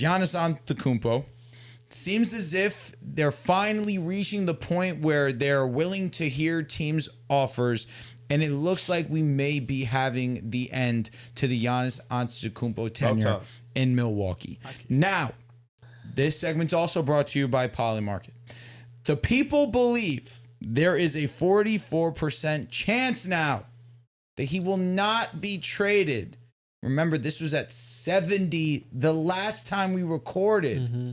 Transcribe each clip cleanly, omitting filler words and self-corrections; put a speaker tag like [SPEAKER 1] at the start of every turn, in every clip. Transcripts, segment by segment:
[SPEAKER 1] Giannis Antetokounmpo. Seems as if they're finally reaching the point where they're willing to hear teams' offers, and it looks like we may be having the end to the Giannis Antetokounmpo tenure in Milwaukee. Now, this segment's also brought to you by Polymarket. The people believe there is a 44% chance now that he will not be traded. Remember, this was at 70 the last time we recorded.
[SPEAKER 2] Mm-hmm.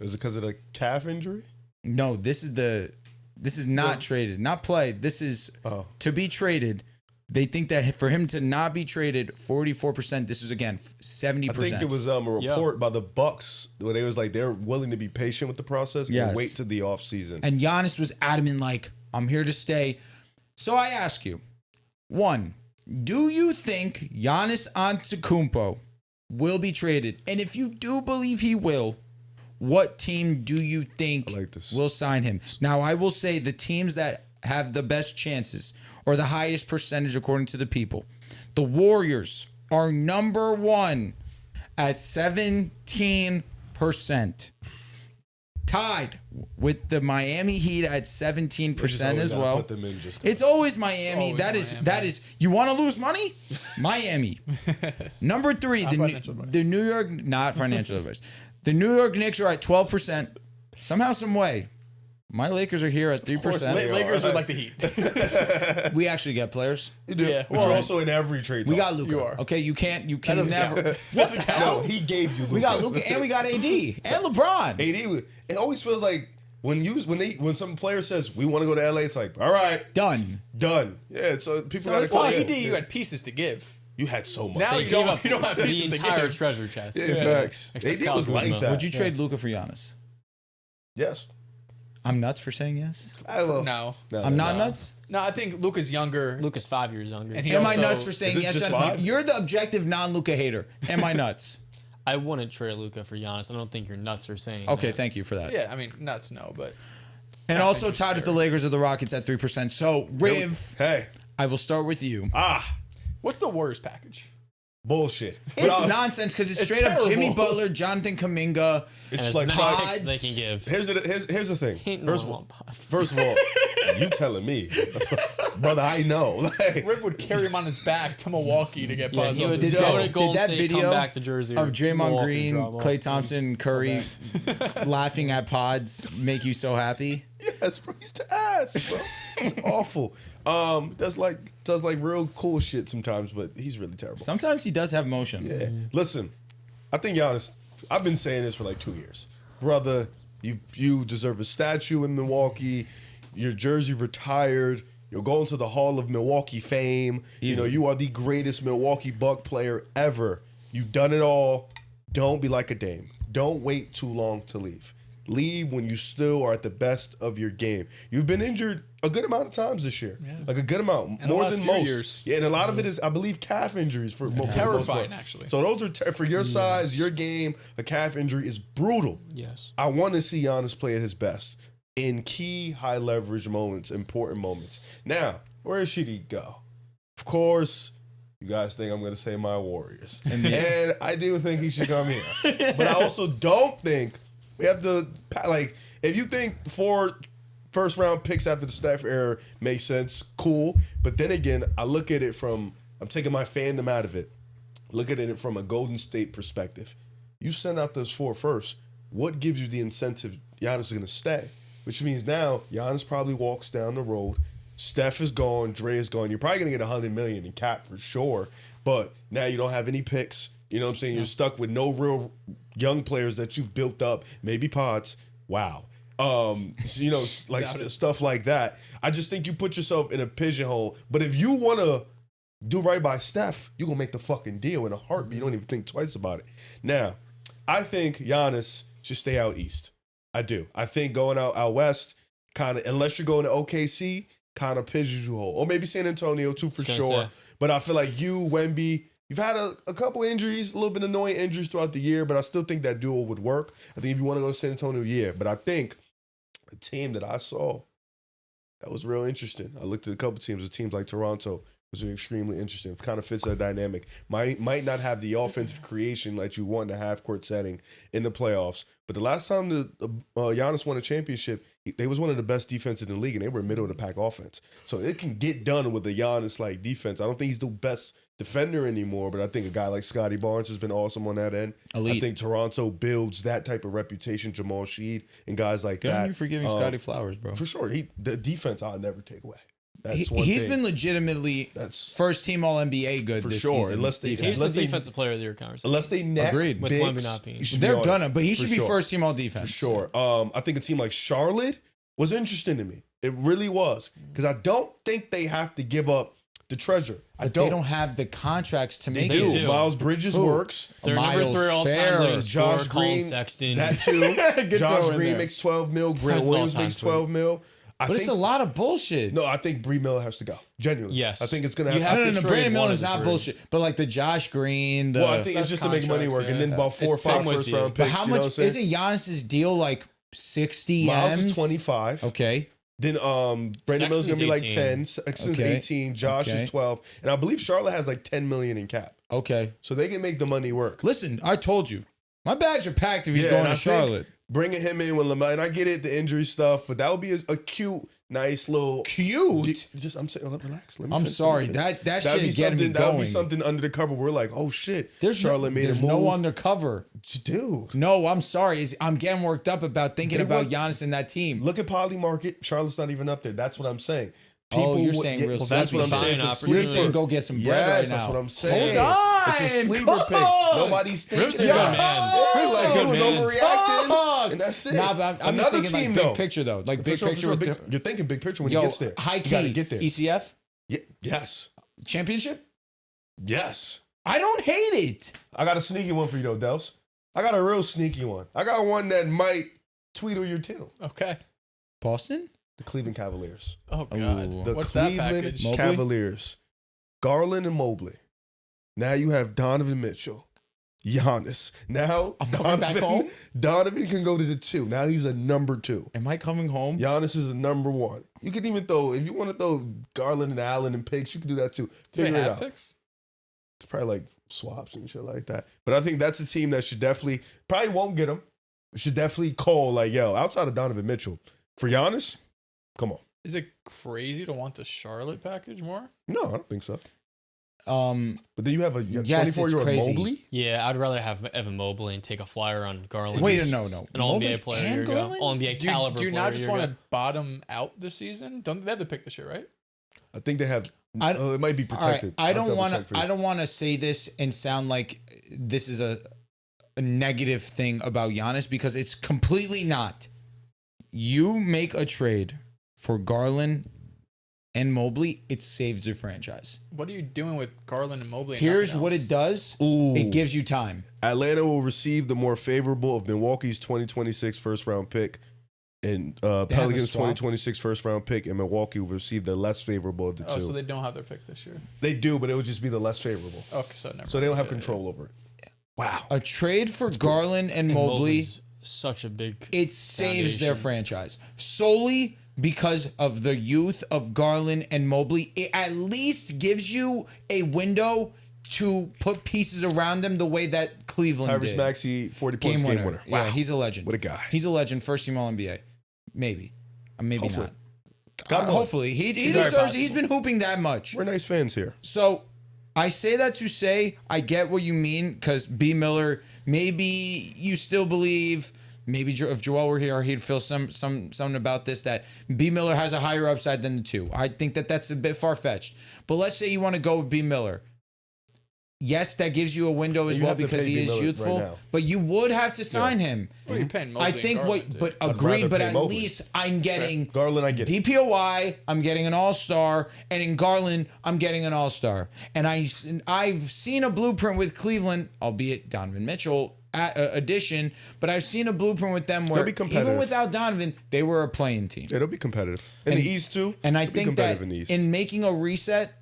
[SPEAKER 3] Is it because of the calf injury?
[SPEAKER 1] No, this is not traded, not played. This is to be traded. They think that for him to not be traded, 44%. This is again 70%.
[SPEAKER 3] I think it was a report by the Bucks where they was like they're willing to be patient with the process and wait to the offseason.
[SPEAKER 1] And Giannis was adamant, like, I'm here to stay. So I ask you, one, do you think Giannis Antetokounmpo will be traded? And if you do believe he will, what team do you think will sign him? Now, I will say the teams that have the best chances or the highest percentage according to the people. The Warriors are number one at 17%. Tied with the Miami Heat at 17% as well. It's always Miami. That is you want to lose money? Miami. Number 3, the New York, not financial advice. The New York Knicks are at 12%. Somehow, some way. My Lakers are here at 3%.
[SPEAKER 2] Lakers are like the Heat.
[SPEAKER 1] We actually get players.
[SPEAKER 3] You do. Yeah. But you're also in every trade.
[SPEAKER 1] We got Luka. You are. Okay, you can never.
[SPEAKER 3] What the hell? No, he gave you Luka.
[SPEAKER 1] We got Luka and we got AD and LeBron.
[SPEAKER 3] AD. It always feels like when some player says we want to go to LA, it's like, all right,
[SPEAKER 1] done.
[SPEAKER 3] Yeah. So people got to
[SPEAKER 2] call AD. You had pieces to give.
[SPEAKER 3] You had so much.
[SPEAKER 2] Now you don't have
[SPEAKER 4] the entire treasure chest.
[SPEAKER 3] Yeah, facts. AD was like that.
[SPEAKER 1] Would you trade Luka for Giannis?
[SPEAKER 3] Yes.
[SPEAKER 1] I'm nuts for saying yes.
[SPEAKER 2] No.
[SPEAKER 1] I'm not nuts.
[SPEAKER 2] No, I think Luka's younger.
[SPEAKER 4] Luka's 5 years younger.
[SPEAKER 2] And
[SPEAKER 1] Am I nuts for saying yes? You're the objective non-Luka hater. Am I nuts?
[SPEAKER 4] I wouldn't trade Luka for Giannis. I don't think you're nuts for saying
[SPEAKER 1] okay,
[SPEAKER 4] that.
[SPEAKER 1] thank you for that.
[SPEAKER 2] Yeah, I mean, nuts, no, but...
[SPEAKER 1] And also tied with the Lakers or the Rockets at 3%. So, Riv,
[SPEAKER 3] hey,
[SPEAKER 1] I will start with you.
[SPEAKER 2] What's the Warriors package?
[SPEAKER 3] Bullshit.
[SPEAKER 1] It's nonsense because it's straight up Jimmy Butler, Jonathan Kuminga.
[SPEAKER 4] It's like pods they can give.
[SPEAKER 3] Here's the thing. First of all, you telling me, brother? I know.
[SPEAKER 2] Riv would carry him on his back to Milwaukee to get pods.
[SPEAKER 4] He would go to Golden State, come back to Jersey
[SPEAKER 1] of Draymond Green, Klay Thompson, Curry laughing at pods make you so happy?
[SPEAKER 3] Yes, bro. He's the ass, bro. It's awful. Does real cool shit sometimes, but he's really terrible.
[SPEAKER 1] Sometimes he does have motion.
[SPEAKER 3] Yeah. Listen, I think Giannis. I've been saying this for like 2 years, brother. You deserve a statue in Milwaukee. Your jersey retired. You're going to the Hall of Milwaukee fame.
[SPEAKER 1] Easily.
[SPEAKER 3] You are the greatest Milwaukee Buck player ever. You've done it all. Don't be like a Dame. Don't wait too long to leave. Leave when you still are at the best of your game. You've been injured a good amount of times this year. Yeah. Like a good amount. More than most. Years. Yeah, and a lot of it is, I believe, calf injuries for most.
[SPEAKER 2] Terrifying, actually.
[SPEAKER 3] So those are, for your size, your game, a calf injury is brutal.
[SPEAKER 4] Yes.
[SPEAKER 3] I want to see Giannis play at his best in key, high leverage moments, important moments. Now, where should he go? Of course, you guys think I'm going to say my Warriors. And I do think he should come here. But I also don't think we have to, like, if you think 4 first-round picks after the Steph era makes sense, cool. But then again, I look at it from, I'm taking my fandom out of it. Look at it from a Golden State perspective. You send out those 4 first. What gives you the incentive Giannis is going to stay? Which means now Giannis probably walks down the road. Steph is gone. Dre is gone. You're probably going to get $100 million in cap for sure. But now you don't have any picks. You know what I'm saying? You're stuck with no real young players that you've built up. Maybe pods. Wow. Like stuff like that. I just think you put yourself in a pigeonhole. But if you want to do right by Steph, you're going to make the fucking deal in a heartbeat. You don't even think twice about it. Now, I think Giannis should stay out east. I do. I think going out west, kind of, unless you're going to OKC, kind of pigeonhole. Or maybe San Antonio too, for sure. But I feel like you, Wemby, you've had a couple injuries, a little bit annoying injuries throughout the year, but I still think that duo would work. I think if you want to go to San Antonio, yeah. But I think a team that I saw that was real interesting. I looked at a couple teams like Toronto, which is extremely interesting. Kind of fits that dynamic. Might not have the offensive creation like you want in a half-court setting in the playoffs. But the last time the Giannis won a championship, they was one of the best defenses in the league, and they were middle of the pack offense. So it can get done with a Giannis-like defense. I don't think he's the best defender anymore, but I think a guy like Scotty Barnes has been awesome on that end.
[SPEAKER 1] Elite.
[SPEAKER 3] I think Toronto builds that type of reputation, Jamal Sheed and guys like
[SPEAKER 1] Good on
[SPEAKER 3] that.
[SPEAKER 1] you for giving Scotty flowers, bro.
[SPEAKER 3] For sure. The defense I'll never take away. That's
[SPEAKER 1] He's
[SPEAKER 3] one thing.
[SPEAKER 1] been legitimately first team All NBA good
[SPEAKER 3] For
[SPEAKER 1] this
[SPEAKER 3] sure,
[SPEAKER 1] season.
[SPEAKER 3] unless they-
[SPEAKER 4] Here's
[SPEAKER 3] Unless
[SPEAKER 4] the
[SPEAKER 3] they-
[SPEAKER 4] defensive player of the year conversation.
[SPEAKER 3] Unless they net
[SPEAKER 1] Agreed.
[SPEAKER 4] With
[SPEAKER 3] bigs,
[SPEAKER 4] Wemby not being.
[SPEAKER 3] he should be
[SPEAKER 1] They're
[SPEAKER 3] on
[SPEAKER 1] gonna,
[SPEAKER 3] it.
[SPEAKER 1] but he
[SPEAKER 3] For
[SPEAKER 1] should be
[SPEAKER 3] sure.
[SPEAKER 1] first team All Defense.
[SPEAKER 3] For sure. I think a team like Charlotte was interesting to me. It really was. Because I don't think they have to give up the treasure.
[SPEAKER 1] But they don't have the contracts to
[SPEAKER 3] They
[SPEAKER 1] make
[SPEAKER 3] do.
[SPEAKER 1] it.
[SPEAKER 4] do.
[SPEAKER 3] Miles Bridges
[SPEAKER 1] Who?
[SPEAKER 3] works.
[SPEAKER 4] They're
[SPEAKER 1] Miles
[SPEAKER 4] number 3 all-time
[SPEAKER 1] Fair,
[SPEAKER 4] leading scorer,
[SPEAKER 3] Josh
[SPEAKER 4] Colin
[SPEAKER 3] Green,
[SPEAKER 4] Sexton.
[SPEAKER 3] that too.
[SPEAKER 1] Good
[SPEAKER 3] Josh
[SPEAKER 1] throw in
[SPEAKER 3] Green
[SPEAKER 1] there.
[SPEAKER 3] makes 12 mil. Grant
[SPEAKER 4] That's an
[SPEAKER 3] Williams
[SPEAKER 4] all-time
[SPEAKER 3] makes 12 mil.
[SPEAKER 1] But it's a lot of bullshit.
[SPEAKER 3] No, I think Bree Miller has to go. Genuinely.
[SPEAKER 4] Yes.
[SPEAKER 3] I think it's going
[SPEAKER 4] You
[SPEAKER 3] to
[SPEAKER 4] have
[SPEAKER 3] have
[SPEAKER 4] to
[SPEAKER 1] No,
[SPEAKER 4] trade
[SPEAKER 1] Brandon Miller
[SPEAKER 4] one
[SPEAKER 1] is
[SPEAKER 4] of the
[SPEAKER 1] not
[SPEAKER 4] three.
[SPEAKER 1] bullshit. But like the Josh Green, the
[SPEAKER 3] Well, I think it's just to make money work. And then about 4 or
[SPEAKER 2] It's
[SPEAKER 3] 5
[SPEAKER 2] with
[SPEAKER 3] first
[SPEAKER 2] you.
[SPEAKER 3] round
[SPEAKER 1] but
[SPEAKER 3] picks.
[SPEAKER 1] how
[SPEAKER 3] you know
[SPEAKER 1] much
[SPEAKER 3] what I'm
[SPEAKER 1] isn't
[SPEAKER 3] saying?
[SPEAKER 1] Giannis's deal like 60
[SPEAKER 3] Miles
[SPEAKER 1] M's?
[SPEAKER 3] is 25.
[SPEAKER 1] Okay.
[SPEAKER 3] Then Brandon Miller's gonna be like
[SPEAKER 4] 18.
[SPEAKER 3] 10. Sexton's
[SPEAKER 1] Okay.
[SPEAKER 3] 18. Josh
[SPEAKER 1] Okay.
[SPEAKER 3] is 12. And I believe Charlotte has like 10 million in cap.
[SPEAKER 1] Okay.
[SPEAKER 3] So they can make the money work.
[SPEAKER 1] Listen, I told you. My bags are packed if he's
[SPEAKER 3] Yeah,
[SPEAKER 1] going
[SPEAKER 3] and
[SPEAKER 1] to
[SPEAKER 3] I think
[SPEAKER 1] Charlotte.
[SPEAKER 3] Bringing him in with Lamar, and I get it, the injury stuff, but that would be a cute, nice little.
[SPEAKER 1] Cute?
[SPEAKER 3] Just I'm saying, relax. Let me
[SPEAKER 1] I'm
[SPEAKER 3] finish,
[SPEAKER 1] sorry.
[SPEAKER 3] let me finish.
[SPEAKER 1] That
[SPEAKER 3] That'd be
[SPEAKER 1] shit getting me
[SPEAKER 3] something. That would
[SPEAKER 1] going.
[SPEAKER 3] be something under the cover. We're like, oh shit, Charlotte made a
[SPEAKER 1] there's
[SPEAKER 3] move.
[SPEAKER 1] no undercover.
[SPEAKER 3] Dude,
[SPEAKER 1] No, I'm sorry. I'm getting worked up about thinking
[SPEAKER 3] They
[SPEAKER 1] about
[SPEAKER 3] want-
[SPEAKER 1] Giannis and that team.
[SPEAKER 3] look at Poly Market. Charlotte's not even up there. That's what I'm saying.
[SPEAKER 1] Oh, you're
[SPEAKER 3] would-
[SPEAKER 1] saying
[SPEAKER 3] yeah,
[SPEAKER 1] real
[SPEAKER 3] well,
[SPEAKER 1] simple.
[SPEAKER 3] that's what I'm
[SPEAKER 4] Buying
[SPEAKER 3] saying. It's a
[SPEAKER 4] opportunity.
[SPEAKER 1] You're
[SPEAKER 3] sleeper.
[SPEAKER 1] saying go get some bread
[SPEAKER 3] Yes,
[SPEAKER 1] right now.
[SPEAKER 3] that's what I'm saying.
[SPEAKER 1] Hold on.
[SPEAKER 3] It's a sleeper
[SPEAKER 1] Come
[SPEAKER 3] pick.
[SPEAKER 1] on.
[SPEAKER 3] Nobody's thinking.
[SPEAKER 4] Grim's a good man.
[SPEAKER 3] Feels like
[SPEAKER 4] Grim's a
[SPEAKER 3] he
[SPEAKER 4] good
[SPEAKER 3] was
[SPEAKER 4] man.
[SPEAKER 3] overreacting,
[SPEAKER 1] Talk.
[SPEAKER 3] and that's it.
[SPEAKER 1] Nah, but I'm just
[SPEAKER 3] Another
[SPEAKER 1] thinking like
[SPEAKER 3] team,
[SPEAKER 1] big
[SPEAKER 3] though.
[SPEAKER 1] picture though. Like
[SPEAKER 3] For
[SPEAKER 1] big
[SPEAKER 3] sure, for
[SPEAKER 1] picture
[SPEAKER 3] sure,
[SPEAKER 1] with
[SPEAKER 3] you're thinking big picture when
[SPEAKER 1] yo,
[SPEAKER 3] he gets there.
[SPEAKER 1] high
[SPEAKER 3] You gotta
[SPEAKER 1] key.
[SPEAKER 3] get there.
[SPEAKER 1] ECF
[SPEAKER 3] Yes.
[SPEAKER 1] championship.
[SPEAKER 3] Yes.
[SPEAKER 1] I don't hate it.
[SPEAKER 3] I got a sneaky one for you though, Dels. I got a real sneaky one. I got one that might tweedle your tittle.
[SPEAKER 2] Okay.
[SPEAKER 1] Boston.
[SPEAKER 3] The Cleveland Cavaliers.
[SPEAKER 2] Oh God.
[SPEAKER 1] Ooh.
[SPEAKER 3] The
[SPEAKER 2] What's that
[SPEAKER 3] Cleveland
[SPEAKER 2] package?
[SPEAKER 1] Mobley?
[SPEAKER 3] Cavaliers. Garland and Mobley. Now you have Donovan Mitchell. Giannis. Now
[SPEAKER 1] I'm coming back home?
[SPEAKER 3] Donovan can go to the 2. Now he's a number 2.
[SPEAKER 1] Am I coming home?
[SPEAKER 3] Giannis is a number 1. You can even throw, if you want to throw Garland and Allen and picks, you can do that too.
[SPEAKER 2] Do they
[SPEAKER 3] Figure it
[SPEAKER 2] have
[SPEAKER 3] out.
[SPEAKER 2] picks?
[SPEAKER 3] It's probably like swaps and shit like that. But I think that's a team that should definitely, probably won't get him. Should definitely call like, yo, outside of Donovan Mitchell, for Giannis, come on.
[SPEAKER 2] Is it crazy to want the Charlotte package more?
[SPEAKER 3] No, I don't think so.
[SPEAKER 1] Um,
[SPEAKER 3] But then you have a
[SPEAKER 1] Yes, it's
[SPEAKER 3] 24-year-old
[SPEAKER 1] crazy.
[SPEAKER 3] Mobley.
[SPEAKER 4] Yeah, I'd rather have Evan Mobley and take a flyer on Garland.
[SPEAKER 1] Wait,
[SPEAKER 4] who's
[SPEAKER 1] no.
[SPEAKER 4] An All
[SPEAKER 1] Mobley
[SPEAKER 4] NBA player a
[SPEAKER 1] and
[SPEAKER 4] year ago.
[SPEAKER 1] Garland?
[SPEAKER 4] All NBA
[SPEAKER 2] Do you,
[SPEAKER 4] caliber
[SPEAKER 2] do you
[SPEAKER 4] player
[SPEAKER 2] not
[SPEAKER 4] a
[SPEAKER 2] just
[SPEAKER 4] year
[SPEAKER 2] want
[SPEAKER 4] ago.
[SPEAKER 2] to bottom out this season? Don't they have to pick this shit, right?
[SPEAKER 3] I think they have.
[SPEAKER 1] I-
[SPEAKER 3] it might be
[SPEAKER 1] all right,
[SPEAKER 3] protected.
[SPEAKER 1] I
[SPEAKER 3] I'll
[SPEAKER 1] don't
[SPEAKER 3] double
[SPEAKER 1] want
[SPEAKER 3] check for
[SPEAKER 1] to.
[SPEAKER 3] you.
[SPEAKER 1] I don't want to say this and sound like this is a negative thing about Giannis because it's completely not. You make a trade for Garland and Mobley, it saves your franchise.
[SPEAKER 2] What are you doing with Garland and Mobley? And
[SPEAKER 1] Here's
[SPEAKER 2] nothing
[SPEAKER 1] what
[SPEAKER 2] else?
[SPEAKER 1] it does.
[SPEAKER 3] Ooh.
[SPEAKER 1] It gives you time.
[SPEAKER 3] Atlanta will receive the more favorable of Milwaukee's 2026 first round pick, and Pelicans'
[SPEAKER 1] swap?
[SPEAKER 3] 2026 first round pick, and Milwaukee will receive the less favorable of the
[SPEAKER 2] Oh,
[SPEAKER 3] two.
[SPEAKER 2] so they don't have their pick this year.
[SPEAKER 3] They do, but it would just be the less favorable.
[SPEAKER 2] Okay, so never.
[SPEAKER 3] So they don't have
[SPEAKER 2] mind.
[SPEAKER 3] control over it. Wow.
[SPEAKER 1] A trade for Garland and
[SPEAKER 4] And
[SPEAKER 1] Mobley,
[SPEAKER 4] Mobley's such a big.
[SPEAKER 1] it saves their
[SPEAKER 4] foundation.
[SPEAKER 1] franchise solely because of the youth of Garland and Mobley. It at least gives you a window to put pieces around them the way that Cleveland
[SPEAKER 3] Tyrese
[SPEAKER 1] did.
[SPEAKER 3] Maxey, 40 points, game winner. Wow.
[SPEAKER 1] Yeah, he's a legend.
[SPEAKER 3] What a guy.
[SPEAKER 1] He's a legend. First team All NBA. Maybe. Maybe
[SPEAKER 3] Hopefully.
[SPEAKER 1] not.
[SPEAKER 3] God willing.
[SPEAKER 1] Hopefully. He
[SPEAKER 2] very
[SPEAKER 1] deserves.
[SPEAKER 2] possible.
[SPEAKER 1] He's been hooping that much.
[SPEAKER 3] We're nice fans here.
[SPEAKER 1] So I say that to say I get what you mean because B. Miller, maybe you still believe. Maybe if Joel were here, he'd feel something about this that B. Miller has a higher upside than the 2. I think that's a bit far fetched. But let's say you want to go with B. Miller. Yes, that gives you a window as
[SPEAKER 3] You
[SPEAKER 1] well
[SPEAKER 3] have to
[SPEAKER 1] because
[SPEAKER 3] pay
[SPEAKER 1] he
[SPEAKER 3] B.
[SPEAKER 1] is
[SPEAKER 3] Miller
[SPEAKER 1] youthful.
[SPEAKER 3] right now.
[SPEAKER 1] But you would have to sign him.
[SPEAKER 2] What are you paying Mobley
[SPEAKER 1] I
[SPEAKER 2] and
[SPEAKER 1] think
[SPEAKER 2] Garland,
[SPEAKER 1] but
[SPEAKER 2] dude?
[SPEAKER 1] agreed.
[SPEAKER 3] rather
[SPEAKER 1] But
[SPEAKER 3] pay
[SPEAKER 1] at
[SPEAKER 3] Mobley.
[SPEAKER 1] least I'm getting
[SPEAKER 3] Garland, I get it.
[SPEAKER 1] DPOY, I'm getting an all-star, and in Garland, I'm getting an all-star. And I've seen a blueprint with Cleveland, albeit Donovan Mitchell addition, but I've seen a blueprint with them where
[SPEAKER 3] They'll be competitive.
[SPEAKER 1] even without Donovan, they were a playing team.
[SPEAKER 3] Yeah, it'll be competitive. In the East, too.
[SPEAKER 1] And I
[SPEAKER 3] It'll be
[SPEAKER 1] think that
[SPEAKER 3] competitive in the East.
[SPEAKER 1] in making a reset,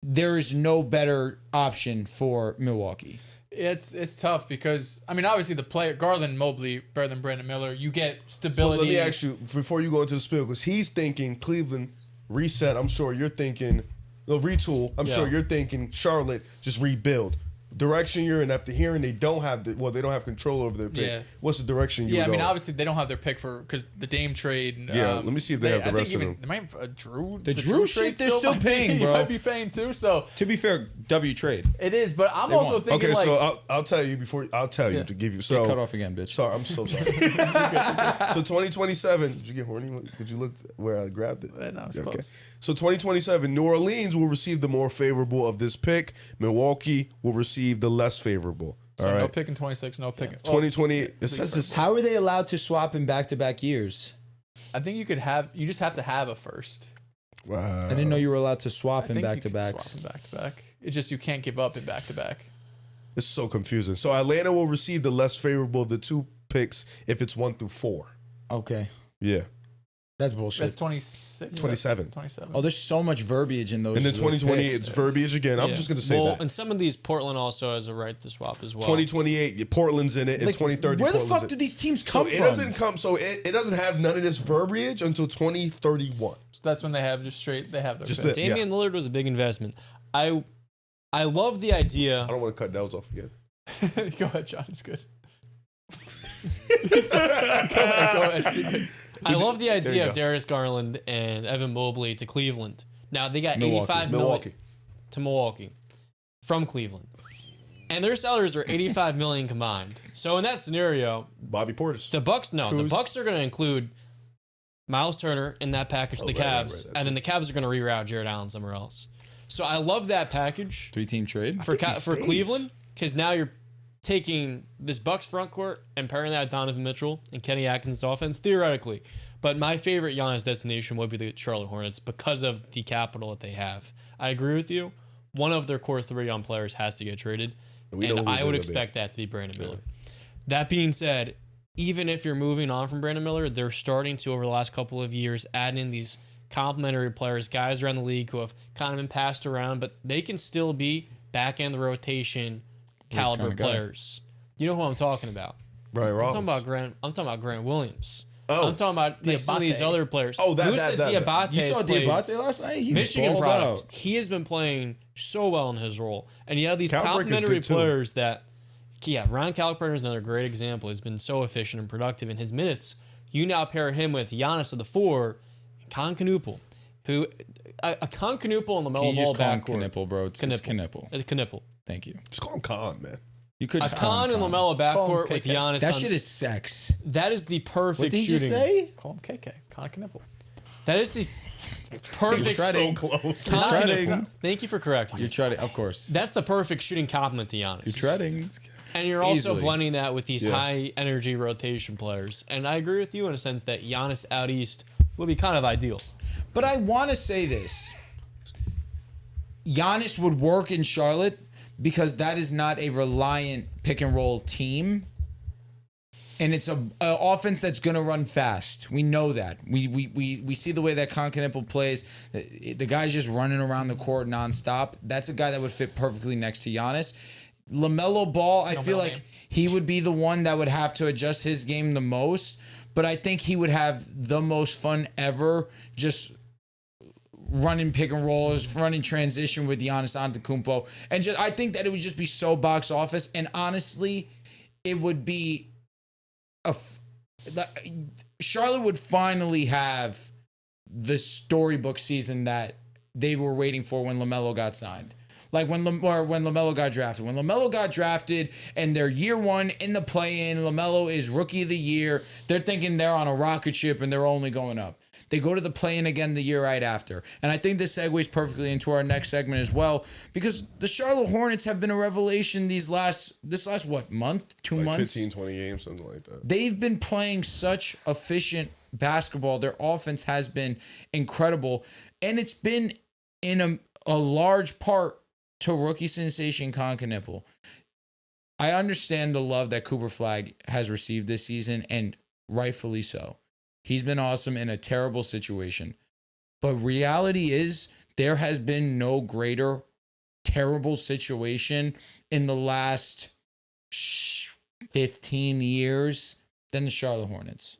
[SPEAKER 1] there is no better option for Milwaukee.
[SPEAKER 2] It's tough because I mean obviously the player Garland and Mobley better than Brandon Miller. You get
[SPEAKER 3] So
[SPEAKER 2] stability.
[SPEAKER 3] let me ask you, before you go into the spiel, because he's thinking Cleveland reset, I'm sure you're thinking retool. I'm sure you're thinking Charlotte just rebuild. Direction you're in after hearing they don't have control over their pick.
[SPEAKER 2] Yeah.
[SPEAKER 3] What's the direction you?
[SPEAKER 2] Yeah, I
[SPEAKER 3] go?
[SPEAKER 2] mean, obviously they don't have their pick because the Dame trade.
[SPEAKER 3] Yeah, let me see if they have the rest of them.
[SPEAKER 2] They might have Drew.
[SPEAKER 1] The Drew shit, they're still paying, bro.
[SPEAKER 2] Might be paying too. So
[SPEAKER 1] To be fair, W trade.
[SPEAKER 2] it is, but I'm also
[SPEAKER 1] won.
[SPEAKER 2] thinking
[SPEAKER 3] Okay,
[SPEAKER 2] like.
[SPEAKER 3] so I'll tell you to give you. So
[SPEAKER 1] Get cut off again, bitch.
[SPEAKER 3] Sorry, I'm so sorry. So 2027. Did you get horny? Did you look where I grabbed it?
[SPEAKER 2] No, it's close.
[SPEAKER 3] So 2027, New Orleans will receive the more favorable of this pick. Milwaukee will receive the less favorable.
[SPEAKER 2] So
[SPEAKER 3] All right.
[SPEAKER 2] no pick in 26, no pick.
[SPEAKER 3] 2020. It says this.
[SPEAKER 1] How are they allowed to swap in back-to-back years?
[SPEAKER 2] I think you just have to have a first.
[SPEAKER 3] Wow.
[SPEAKER 1] I didn't know you were allowed to
[SPEAKER 2] I
[SPEAKER 1] swap in
[SPEAKER 2] think you can
[SPEAKER 1] back-to-backs.
[SPEAKER 2] swap in back-to-back. It's just you can't give up in back-to-back.
[SPEAKER 3] It's so confusing. So Atlanta will receive the less favorable of the two picks if it's 1 through 4.
[SPEAKER 1] Okay.
[SPEAKER 3] Yeah.
[SPEAKER 1] That's bullshit.
[SPEAKER 2] That's 26.
[SPEAKER 3] 27.
[SPEAKER 2] 27.
[SPEAKER 1] Oh, there's so much verbiage in those.
[SPEAKER 3] And then
[SPEAKER 1] those
[SPEAKER 3] 2028,
[SPEAKER 1] picks.
[SPEAKER 3] it's verbiage again. I'm
[SPEAKER 4] Yeah.
[SPEAKER 3] just gonna say
[SPEAKER 4] well,
[SPEAKER 3] that.
[SPEAKER 4] and some of these, Portland also has a right to swap as well.
[SPEAKER 3] 2028, Portland's in it, and
[SPEAKER 1] Like,
[SPEAKER 3] 2030.
[SPEAKER 1] where the
[SPEAKER 3] Portland's
[SPEAKER 1] fuck
[SPEAKER 3] in
[SPEAKER 1] do these teams
[SPEAKER 3] So
[SPEAKER 1] come
[SPEAKER 3] it
[SPEAKER 1] from?
[SPEAKER 3] doesn't come. So it doesn't have none of this verbiage until 2031.
[SPEAKER 2] So that's when they have just straight. They have their
[SPEAKER 3] Just
[SPEAKER 2] pick.
[SPEAKER 3] the-
[SPEAKER 4] Damian Lillard was a big investment. I love the idea.
[SPEAKER 3] I don't want to cut Nels off again.
[SPEAKER 2] Go ahead, John. It's good. Go ahead. Keep it.
[SPEAKER 4] I love the
[SPEAKER 3] you
[SPEAKER 4] idea of
[SPEAKER 3] go.
[SPEAKER 4] Darius Garland and Evan Mobley to Cleveland. Now they got
[SPEAKER 1] Milwaukee.
[SPEAKER 4] 85 million
[SPEAKER 3] Milwaukee.
[SPEAKER 4] to Milwaukee from Cleveland, and their salaries are 85 million combined. So in that scenario,
[SPEAKER 3] Bobby Portis.
[SPEAKER 4] the Bucks the
[SPEAKER 2] Who's-
[SPEAKER 4] Bucks are going to include Miles Turner in that package. The
[SPEAKER 3] right, right,
[SPEAKER 4] Cavs,
[SPEAKER 3] right,
[SPEAKER 4] and then the Cavs are going to reroute Jared Allen somewhere else. So I love that package
[SPEAKER 1] 3-team trade.
[SPEAKER 4] for
[SPEAKER 3] think he
[SPEAKER 4] for
[SPEAKER 3] stays.
[SPEAKER 4] Cleveland because now you're taking this Bucks front court and pairing that with Donovan Mitchell and Kenny Atkins' offense theoretically. But my favorite Giannis destination would be the Charlotte Hornets because of the capital that they have. I agree with you. One of their core 3 young players has to get traded,
[SPEAKER 3] We know
[SPEAKER 4] and
[SPEAKER 3] who's
[SPEAKER 4] I
[SPEAKER 3] it
[SPEAKER 4] would
[SPEAKER 3] gonna
[SPEAKER 4] expect that to be Brandon Miller. That being said, even if you're moving on from Brandon Miller, they're starting to, over the last couple of years, add in these complementary players, guys around the league who have kind of been passed around, but they can still be back-end rotation caliber
[SPEAKER 1] kind of guy?
[SPEAKER 4] players. You know who I'm talking about.
[SPEAKER 3] Brian
[SPEAKER 4] I'm
[SPEAKER 3] Rollins.
[SPEAKER 4] talking about Grant Williams.
[SPEAKER 3] Oh.
[SPEAKER 4] I'm talking about like, some of these
[SPEAKER 2] Diabate.
[SPEAKER 4] other players.
[SPEAKER 3] Oh, that-
[SPEAKER 4] Musa
[SPEAKER 3] that-
[SPEAKER 4] Diabate
[SPEAKER 1] You
[SPEAKER 4] has
[SPEAKER 1] saw
[SPEAKER 4] played
[SPEAKER 1] Diabate last night? He
[SPEAKER 4] Michigan
[SPEAKER 1] balled
[SPEAKER 4] product.
[SPEAKER 1] out.
[SPEAKER 4] He has been playing so well in his role, and you have these
[SPEAKER 3] Calipari's
[SPEAKER 4] complementary
[SPEAKER 3] good, too.
[SPEAKER 4] players that. Yeah, Ryan Calipari is another great example. He's been so efficient and productive in his minutes. You now pair him with Giannis of the 4, Concanoopel, who a Concanoopel and
[SPEAKER 1] Can
[SPEAKER 4] LaMelo
[SPEAKER 1] you
[SPEAKER 4] Ball
[SPEAKER 1] just call him
[SPEAKER 4] backcourt.
[SPEAKER 1] Knipple, bro? It's Knipple.
[SPEAKER 4] Knipple.
[SPEAKER 1] Thank you.
[SPEAKER 3] Just call him Khan, man.
[SPEAKER 1] You could
[SPEAKER 4] A
[SPEAKER 1] just call
[SPEAKER 4] Con
[SPEAKER 1] him
[SPEAKER 4] and
[SPEAKER 1] Con.
[SPEAKER 4] LaMelo
[SPEAKER 2] Just call him
[SPEAKER 4] backcourt with
[SPEAKER 2] KK.
[SPEAKER 4] Giannis.
[SPEAKER 1] That
[SPEAKER 4] on-
[SPEAKER 1] shit is sex.
[SPEAKER 4] that is the perfect
[SPEAKER 1] What did he
[SPEAKER 4] shooting.
[SPEAKER 1] just say?
[SPEAKER 2] Call him KK. Connor Knipple.
[SPEAKER 4] That is the perfect.
[SPEAKER 3] So close.
[SPEAKER 1] treading.
[SPEAKER 4] Thank you for correcting.
[SPEAKER 1] You're
[SPEAKER 4] me.
[SPEAKER 1] treading, of course.
[SPEAKER 4] That's the perfect shooting complement to Giannis.
[SPEAKER 1] You're treading.
[SPEAKER 4] And you're also
[SPEAKER 1] Easily.
[SPEAKER 4] blending that with these
[SPEAKER 3] Yeah.
[SPEAKER 4] high energy rotation players. And I agree with you in a sense that Giannis out east would be kind of ideal.
[SPEAKER 1] But I want to say this. Giannis would work in Charlotte because that is not a reliant pick and roll team. And it's a offense that's going to run fast. We know that. We see the way that Concanoopel plays. The guy's just running around the court nonstop. That's a guy that would fit perfectly next to Giannis. LaMelo Ball, I feel like he would be the one that would have to adjust his game the most. But I think he would have the most fun ever just running pick and rolls, running transition with Giannis Antetokounmpo. And just I think that it would just be so box office. And honestly, it would be Charlotte would finally have the storybook season that they were waiting for when LaMelo got signed. Like when LaMelo got drafted. When LaMelo got drafted and they're year one in the play-in, LaMelo is rookie of the year. They're thinking they're on a rocket ship and they're only going up. They go to the play-in again the year right after. And I think this segues perfectly into our next segment as well, because the Charlotte Hornets have been a revelation this last what, month? 2
[SPEAKER 3] Like
[SPEAKER 1] months?
[SPEAKER 3] 15, 20 games, something like that.
[SPEAKER 1] They've been playing such efficient basketball. Their offense has been incredible. And it's been in a large part to rookie sensation Concanoopel. I understand the love that Cooper Flagg has received this season, and rightfully so. He's been awesome in a terrible situation. But reality is there has been no greater terrible situation in the last 15 years than the Charlotte Hornets.